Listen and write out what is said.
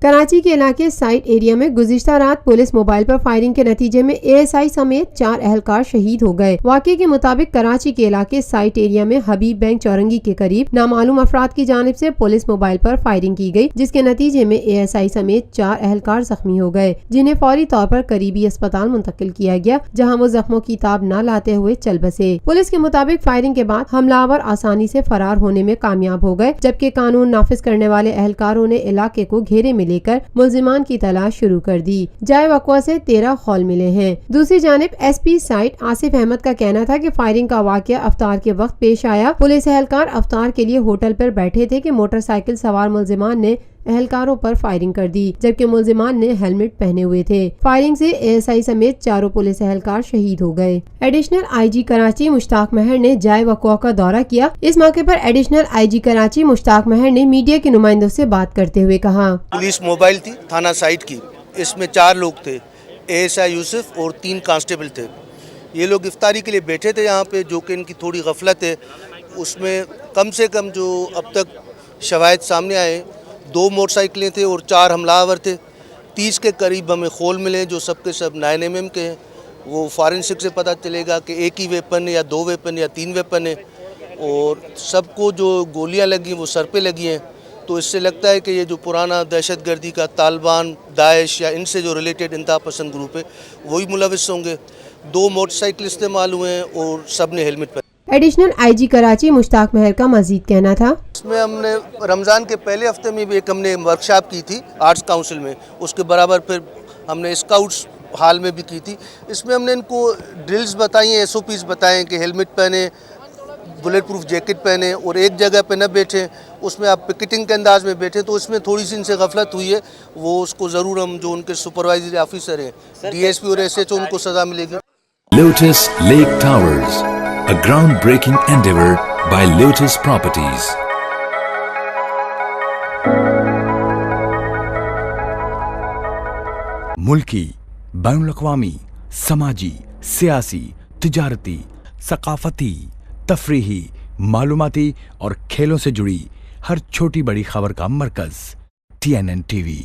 कराची के इलाके site area में गुज़िश्ता रात पुलिस मोबाइल पर फायरिंग के नतीजे में ASI समेत 4 एहलकार शहीद हो गए। वाक़े के मुताबिक कराची के इलाके साइट एरिया में हबीब बैंक चौरंगी के करीब नामालूम अफराद की जानिब से पुलिस मोबाइल पर फायरिंग की गई, जिसके नतीजे में ASI समेत 4 एहलकार जख्मी हो गए, जिन्हें फौरी तौर पर करीबी अस्पताल मुंतकिल किया गया, जहाँ वो जख्मों की ताब न लाते हुए चल बसे। पुलिस के मुताबिक फायरिंग के बाद हमलावर आसानी से फरार होने में कामयाब हो गए, जबकि कानून नाफिज करने वाले एहलकारों ने इलाके को घेरे में लेकर मुल्जिमान की तलाश शुरू कर दी। जाए वक़्वा से 13 खौल मिले हैं। दूसरी जानिब SP साइट आसिफ अहमद का कहना था कि फायरिंग का वाक़या अफ्तार के वक्त पेश आया। पुलिस एहलकार अफ्तार के लिए होटल पर बैठे थे कि मोटरसाइकिल सवार मुल्जिमान ने एहलकारों पर फायरिंग कर दी, जबकि मुल्जिमान ने हेलमेट पहने हुए थे। फायरिंग से ASI समेत 4 पुलिस एहलकार शहीद हो गए। एडिशनल IG कराची मुश्ताक महर ने जाए वक़्वा का दौरा किया। इस मौके पर एडिशनल IG कराची मुश्ताक महर ने मीडिया के नुमाइंदों से बात करते हुए कहा, पुलिस मोबाइल थी थाना साइट की, इसमें 4 लोग थे, ASI यूसुफ और 3 कांस्टेबल थे। ये लोग इफ्तारी के लिए बैठे थे यहाँ पे, जो कि इनकी थोड़ी गफलत है। उसमें कम से कम जो अब तक शवाहिद सामने आए, 2 मोटरसाइकिलें थे और 4 हमलावर थे। 30 के करीब हमें खोल मिले, जो सब के सब 9mm के हैं। वो फॉरेंसिक से पता चलेगा कि एक ही वेपन है या 2 वेपन या 3 वेपन है, और सबको जो गोलियां लगी वो सर पे लगी हैं। तो इससे लगता है कि ये जो पुराना दहशतगर्दी का तालिबान, दाइश या इनसे जो रिलेटेड इंतहा पसंद ग्रुप है, वही मुलविस होंगे। 2 मोटरसाइकिल इस्तेमाल हुए हैं और सब ने हेलमेट पहने। एडिशनल IG कराची मुश्ताक महर का मजीद कहना था, इसमें हमने रमज़ान के पहले हफ्ते में भी एक हमने वर्कशॉप की थी आर्ट्स काउंसिल में, उसके बराबर फिर हमने स्काउट्स हाल में भी की थी। इसमें हमने इनको ड्रिल्स बताई हैं, SOPs बताएं कि हेलमेट पहने, बुलेट प्रूफ जैकेट पहने और एक जगह पे न बैठें, उसमें आप पिकेटिंग के अंदाज में बैठे। तो इसमें थोड़ी सी इनसे गफलत हुई है, वो उसको ज़रूर हम जो उनके सुपरवाइजरी ऑफिसर हैं DSP और SHO, उनको सज़ा मिलेगी। Lotus Lake Towers, a groundbreaking endeavor by Lotus Properties. मुल्की, बैनुल-अक़वामी, समाजी, सियासी, तिजारती, सकाफती, तफरीही, मालूमाती और खेलों से जुड़ी हर छोटी बड़ी खबर का मरकज़ TNN TV।